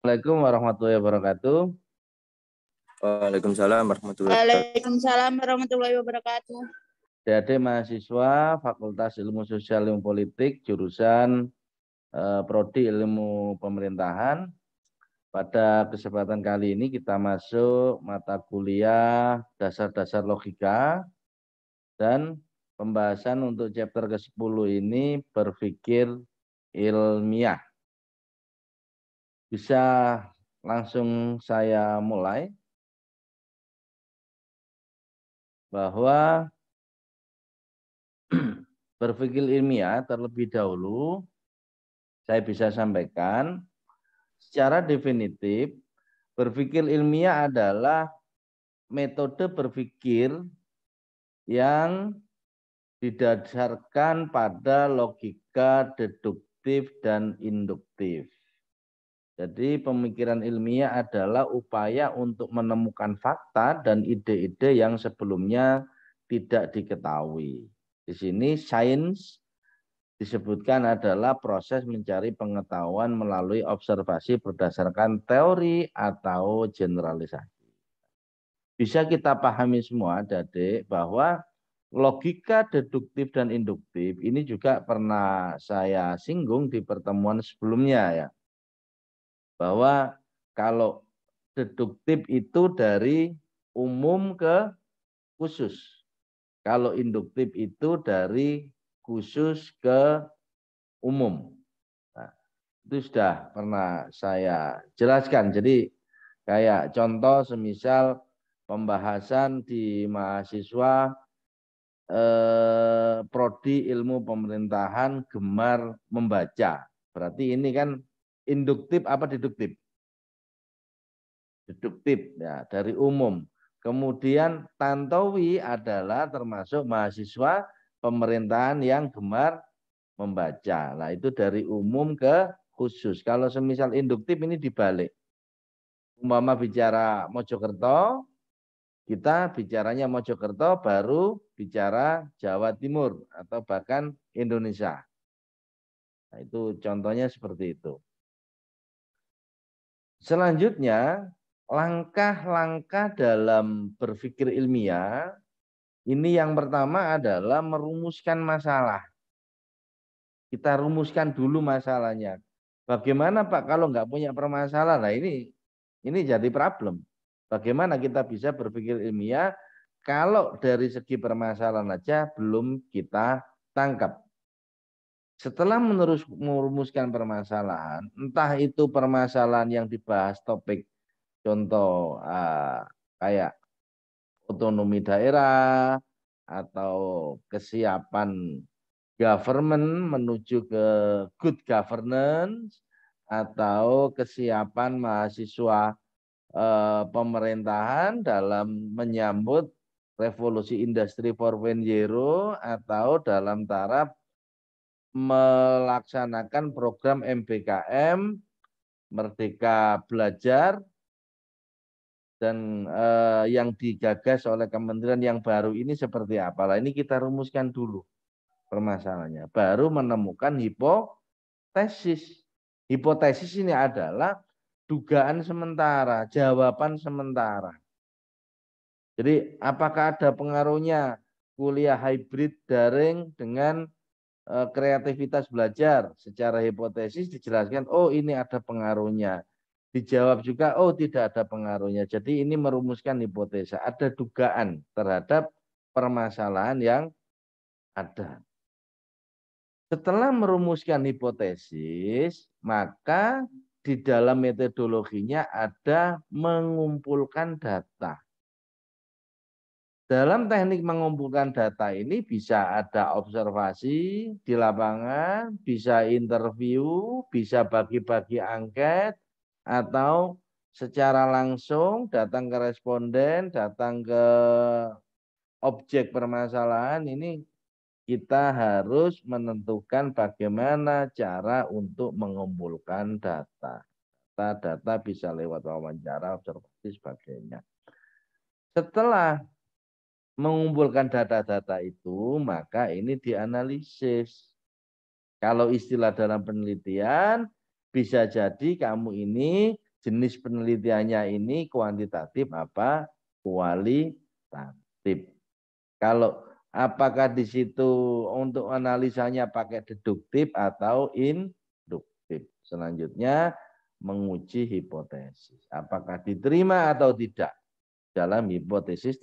Assalamualaikum warahmatullahi wabarakatuh. Waalaikumsalam warahmatullahi wabarakatuh. Waalaikumsalam warahmatullahi wabarakatuh. Adik mahasiswa Fakultas Ilmu Sosial Ilmu Politik jurusan Prodi Ilmu Pemerintahan. Pada kesempatan kali ini kita masuk mata kuliah dasar-dasar logika dan pembahasan untuk chapter ke-10 ini berpikir ilmiah. Bisa langsung saya mulai bahwa berpikir ilmiah terlebih dahulu saya bisa sampaikan secara definitif berpikir ilmiah adalah metode berpikir yang didasarkan pada logika deduktif dan induktif. Jadi pemikiran ilmiah adalah upaya untuk menemukan fakta dan ide-ide yang sebelumnya tidak diketahui. Di sini sains disebutkan adalah proses mencari pengetahuan melalui observasi berdasarkan teori atau generalisasi. Bisa kita pahami semua, Adik, bahwa logika deduktif dan induktif ini juga pernah saya singgung di pertemuan sebelumnya ya. Bahwa kalau deduktif itu dari umum ke khusus. Kalau induktif itu dari khusus ke umum. Nah, itu sudah pernah saya jelaskan. Jadi kayak contoh semisal pembahasan di mahasiswa prodi ilmu pemerintahan gemar membaca. Berarti ini kan induktif apa deduktif? Deduktif ya, dari umum. Kemudian Tantowi adalah termasuk mahasiswa pemerintahan yang gemar membaca. Nah, itu dari umum ke khusus. Kalau semisal induktif ini dibalik. Umpama bicara Mojokerto, kita bicaranya Mojokerto baru bicara Jawa Timur atau bahkan Indonesia. Nah, itu contohnya seperti itu. Selanjutnya, langkah-langkah dalam berpikir ilmiah, ini yang pertama adalah merumuskan masalah. Kita rumuskan dulu masalahnya. Bagaimana Pak kalau nggak punya permasalahan? Nah ini jadi problem. Bagaimana kita bisa berpikir ilmiah kalau dari segi permasalahan aja belum kita tangkap. Setelah merumuskan permasalahan, entah itu permasalahan yang dibahas topik contoh kayak otonomi daerah atau kesiapan government menuju ke good governance atau kesiapan mahasiswa pemerintahan dalam menyambut revolusi industri 4.0 atau dalam taraf melaksanakan program MBKM Merdeka Belajar dan yang digagas oleh kementerian yang baru ini seperti apa? Lah ini kita rumuskan dulu permasalahannya. Baru menemukan hipotesis. Hipotesis ini adalah dugaan sementara, jawaban sementara. Jadi apakah ada pengaruhnya kuliah hybrid daring dengan kreativitas belajar? Secara hipotesis dijelaskan, oh ini ada pengaruhnya. Dijawab juga, oh tidak ada pengaruhnya. Jadi ini merumuskan hipotesa, ada dugaan terhadap permasalahan yang ada. Setelah merumuskan hipotesis, maka di dalam metodologinya ada mengumpulkan data. Dalam teknik mengumpulkan data ini bisa ada observasi di lapangan, bisa interview, bisa bagi-bagi angket, atau secara langsung datang ke responden, datang ke objek permasalahan. Ini kita harus menentukan bagaimana cara untuk mengumpulkan data. Data bisa lewat wawancara, observasi, sebagainya. Setelah mengumpulkan data-data itu, maka ini dianalisis. Kalau istilah dalam penelitian, bisa jadi kamu ini jenis penelitiannya ini kuantitatif apa kualitatif. Kalau apakah di situ untuk analisanya pakai deduktif atau induktif. Selanjutnya menguji hipotesis. Apakah diterima atau tidak dalam hipotesis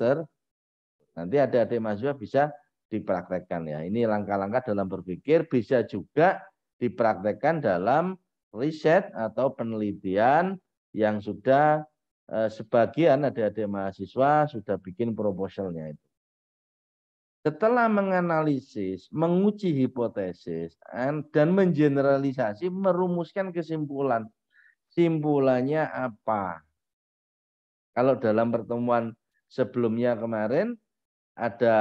nanti adik-adik mahasiswa bisa dipraktekkan ya. Ini langkah-langkah dalam berpikir, bisa juga dipraktekkan dalam riset atau penelitian yang sudah sebagian adik-adik mahasiswa sudah bikin proposalnya itu. Setelah menganalisis, menguji hipotesis, dan mengeneralisasi, merumuskan kesimpulan. Simpulannya apa? Kalau dalam pertemuan sebelumnya kemarin, ada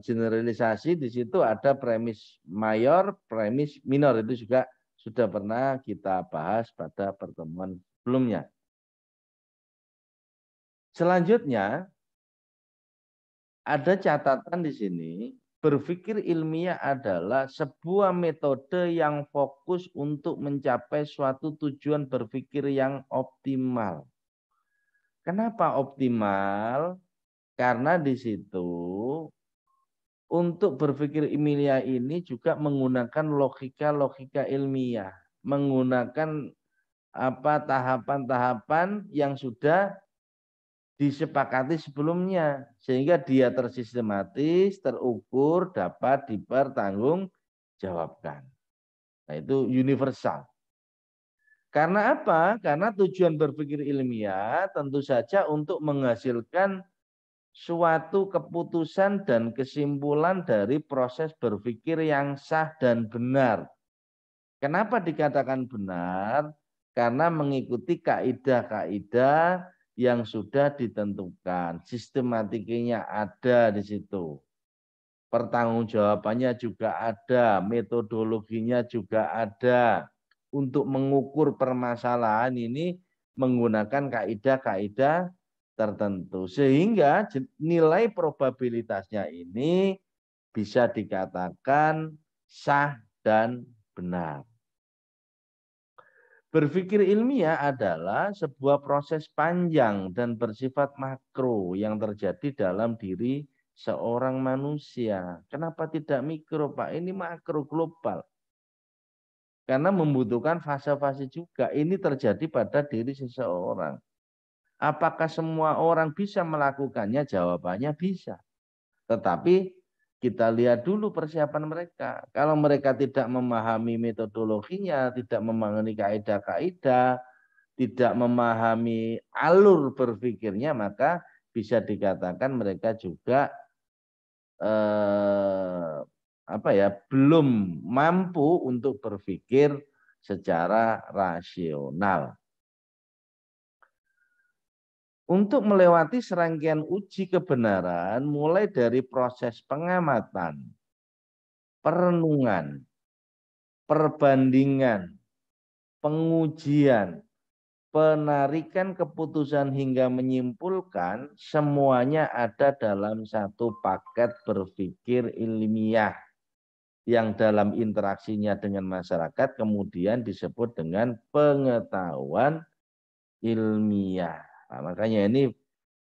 generalisasi, di situ ada premis mayor, premis minor. Itu juga sudah pernah kita bahas pada pertemuan sebelumnya. Selanjutnya, ada catatan di sini, berpikir ilmiah adalah sebuah metode yang fokus untuk mencapai suatu tujuan berpikir yang optimal. Kenapa optimal? Karena di situ untuk berpikir ilmiah ini juga menggunakan logika-logika ilmiah, menggunakan tahapan-tahapan yang sudah disepakati sebelumnya, sehingga dia tersistematis, terukur, dapat dipertanggungjawabkan. Nah, itu universal. Karena apa? Karena tujuan berpikir ilmiah tentu saja untuk menghasilkan suatu keputusan dan kesimpulan dari proses berpikir yang sah dan benar. Kenapa dikatakan benar? Karena mengikuti kaidah-kaidah yang sudah ditentukan. Sistematikanya ada di situ. Pertanggungjawabannya juga ada. Metodologinya juga ada. Untuk mengukur permasalahan ini menggunakan kaidah-kaidah tertentu. Sehingga nilai probabilitasnya ini bisa dikatakan sah dan benar. Berpikir ilmiah adalah sebuah proses panjang dan bersifat makro yang terjadi dalam diri seorang manusia. Kenapa tidak mikro, Pak? Ini makro global. Karena membutuhkan fase-fase juga. Ini terjadi pada diri seseorang. Apakah semua orang bisa melakukannya? Jawabannya bisa. Tetapi kita lihat dulu persiapan mereka. Kalau mereka tidak memahami metodologinya, tidak memahami kaidah-kaidah, tidak memahami alur berpikirnya, maka bisa dikatakan mereka juga belum mampu untuk berpikir secara rasional. Untuk melewati serangkaian uji kebenaran, mulai dari proses pengamatan, perenungan, perbandingan, pengujian, penarikan keputusan hingga menyimpulkan, semuanya ada dalam satu paket berpikir ilmiah yang dalam interaksinya dengan masyarakat kemudian disebut dengan pengetahuan ilmiah. Nah, makanya ini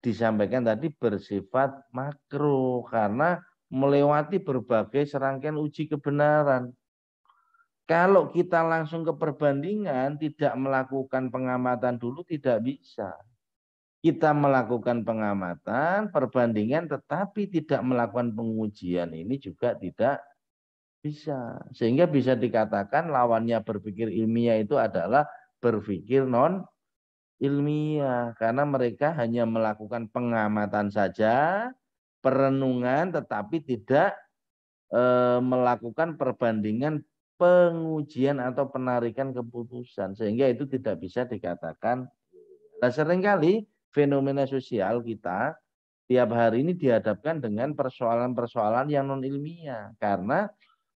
disampaikan tadi bersifat makro karena melewati berbagai serangkaian uji kebenaran. Kalau kita langsung ke perbandingan, tidak melakukan pengamatan dulu tidak bisa. Kita melakukan pengamatan, perbandingan, tetapi tidak melakukan pengujian ini juga tidak bisa. Sehingga bisa dikatakan lawannya berpikir ilmiah itu adalah berpikir non ilmiah, karena mereka hanya melakukan pengamatan saja, perenungan, tetapi tidak melakukan perbandingan, pengujian atau penarikan keputusan, sehingga itu tidak bisa dikatakan. Nah, seringkali fenomena sosial kita tiap hari ini dihadapkan dengan persoalan-persoalan yang non ilmiah, karena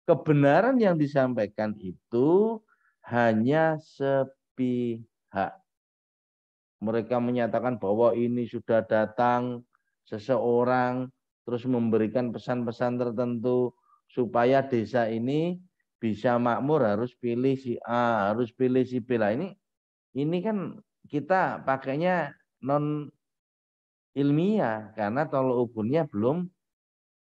kebenaran yang disampaikan itu hanya sepihak. Mereka menyatakan bahwa ini sudah datang seseorang terus memberikan pesan-pesan tertentu supaya desa ini bisa makmur harus pilih si A, harus pilih si B. Lah ini kan kita pakainya non ilmiah karena tolok ukurnya belum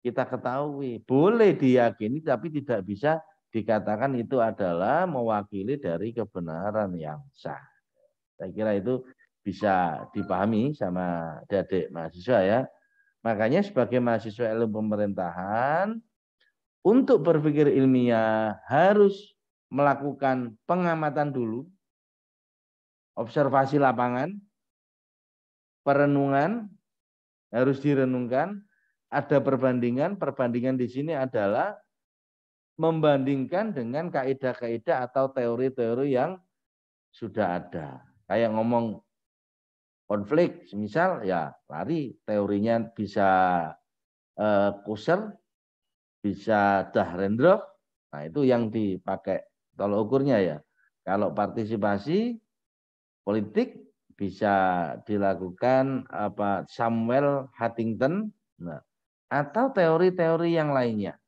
kita ketahui. Boleh diyakini tapi tidak bisa dikatakan itu adalah mewakili dari kebenaran yang sah. Saya kira itu bisa dipahami sama adik-adik mahasiswa ya. Makanya sebagai mahasiswa ilmu pemerintahan, untuk berpikir ilmiah harus melakukan pengamatan dulu, observasi lapangan, perenungan, harus direnungkan, ada perbandingan. Perbandingan di sini adalah membandingkan dengan kaidah-kaidah atau teori-teori yang sudah ada. Kayak ngomong konflik, misal ya lari, teorinya bisa Kusser, bisa Dahrendorf. Nah, itu yang dipakai tolok ukurnya ya. Kalau partisipasi politik bisa dilakukan Samuel Huntington, nah, atau teori-teori yang lainnya.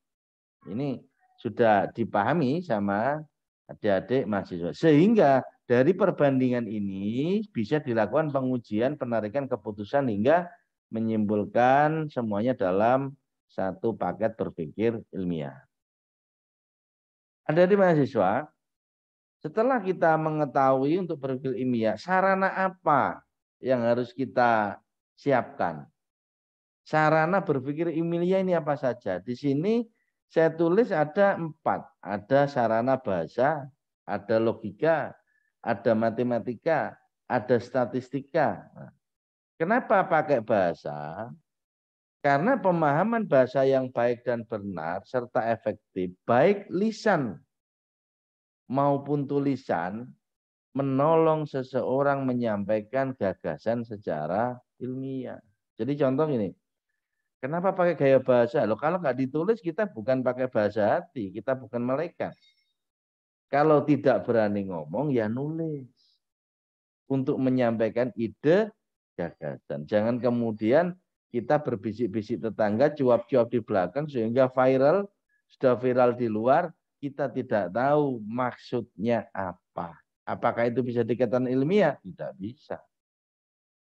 Ini sudah dipahami sama adik-adik mahasiswa. Sehingga dari perbandingan ini bisa dilakukan pengujian, penarikan keputusan hingga menyimpulkan semuanya dalam satu paket berpikir ilmiah. Adik-adik mahasiswa, setelah kita mengetahui untuk berpikir ilmiah, sarana apa yang harus kita siapkan? Sarana berpikir ilmiah ini apa saja? Di sini saya tulis ada 4. Ada sarana bahasa, ada logika, ada matematika, ada statistika. Nah, kenapa pakai bahasa? Karena pemahaman bahasa yang baik dan benar serta efektif, baik lisan maupun tulisan, menolong seseorang menyampaikan gagasan secara ilmiah. Jadi contoh ini, kenapa pakai gaya bahasa? Loh, kalau nggak ditulis kita bukan pakai bahasa hati, kita bukan malaikat. Kalau tidak berani ngomong ya nulis untuk menyampaikan ide gagasan. Jangan kemudian kita berbisik-bisik tetangga, cuap-cuap di belakang sehingga viral, sudah viral di luar, kita tidak tahu maksudnya apa. Apakah itu bisa dikatakan ilmiah? Tidak bisa.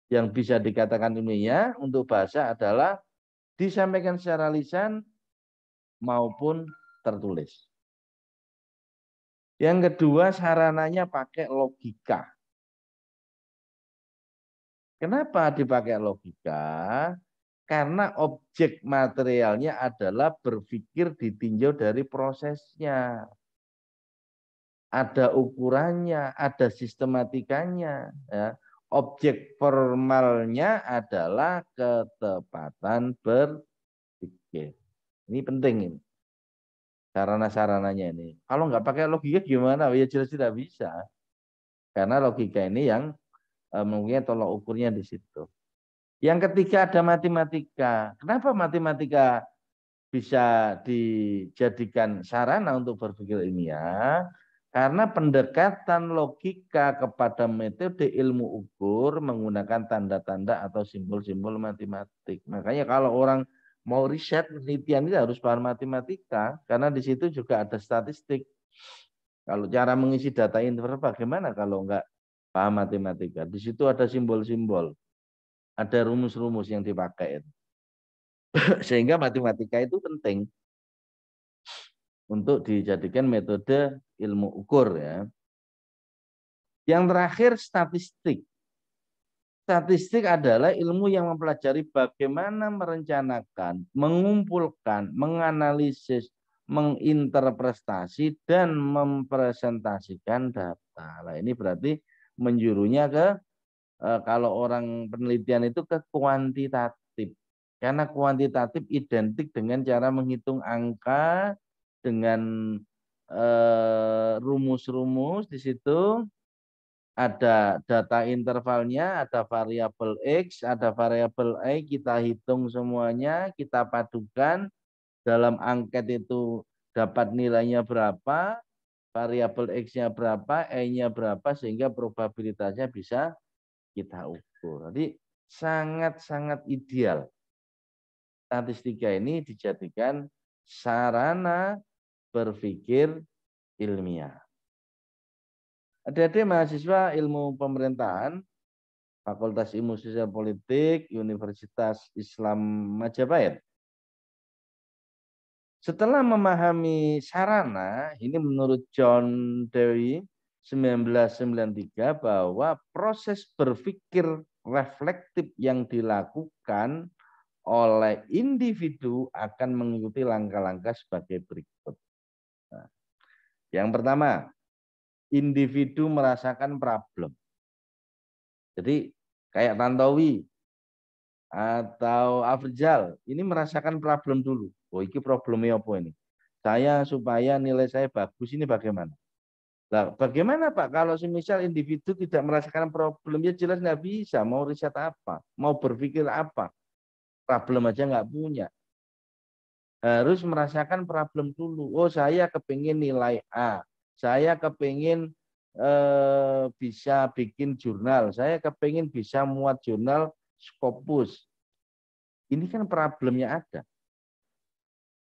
Yang bisa dikatakan ilmiah untuk bahasa adalah disampaikan secara lisan maupun tertulis. Yang kedua, sarananya pakai logika. Kenapa dipakai logika? Karena objek materialnya adalah berpikir ditinjau dari prosesnya. Ada ukurannya, ada sistematikanya. Ya. Objek formalnya adalah ketepatan berpikir. Ini penting ini. Sarana-sarananya ini. Kalau nggak pakai logika gimana? Ya jelas tidak bisa. Karena logika ini yang mungkin tolok ukurnya di situ. Yang ketiga ada matematika. Kenapa matematika bisa dijadikan sarana untuk berpikir ilmiah? Karena pendekatan logika kepada metode ilmu ukur menggunakan tanda-tanda atau simbol-simbol matematik. Makanya kalau orang mau riset penelitian itu harus paham matematika, karena di situ juga ada statistik. Kalau cara mengisi data interval bagaimana kalau enggak paham matematika? Di situ ada simbol-simbol, ada rumus-rumus yang dipakai. Sehingga matematika itu penting untuk dijadikan metode ilmu ukur ya. Yang terakhir statistik. Statistik adalah ilmu yang mempelajari bagaimana merencanakan, mengumpulkan, menganalisis, menginterpretasi dan mempresentasikan data. Nah, ini berarti menjurunya ke kalau orang penelitian itu ke kuantitatif. Karena kuantitatif identik dengan cara menghitung angka dengan rumus-rumus di situ. Ada data intervalnya, ada variabel X, ada variabel Y, kita hitung semuanya, kita padukan, dalam angket itu dapat nilainya berapa, variabel X-nya berapa, Y-nya berapa, sehingga probabilitasnya bisa kita ukur. Jadi sangat-sangat ideal. Statistika ini dijadikan sarana berpikir ilmiah. Adik-adik mahasiswa ilmu pemerintahan, Fakultas Ilmu Sosial Politik, Universitas Islam Majapahit. Setelah memahami sarana, ini menurut John Dewey 1993 bahwa proses berpikir reflektif yang dilakukan oleh individu akan mengikuti langkah-langkah sebagai berikut. Nah, yang pertama, individu merasakan problem. Jadi kayak Tantowi atau Afrizal, ini merasakan problem dulu. Oh, ini problemnya apa ini? Saya supaya nilai saya bagus ini bagaimana? Nah, bagaimana Pak kalau semisal individu tidak merasakan problemnya jelas nggak bisa. Mau riset apa? Mau berpikir apa? Problem aja nggak punya. Harus merasakan problem dulu. Oh, saya kepingin nilai A. Saya kepingin bisa bikin jurnal. Saya kepingin bisa muat jurnal Scopus. Ini kan problemnya ada.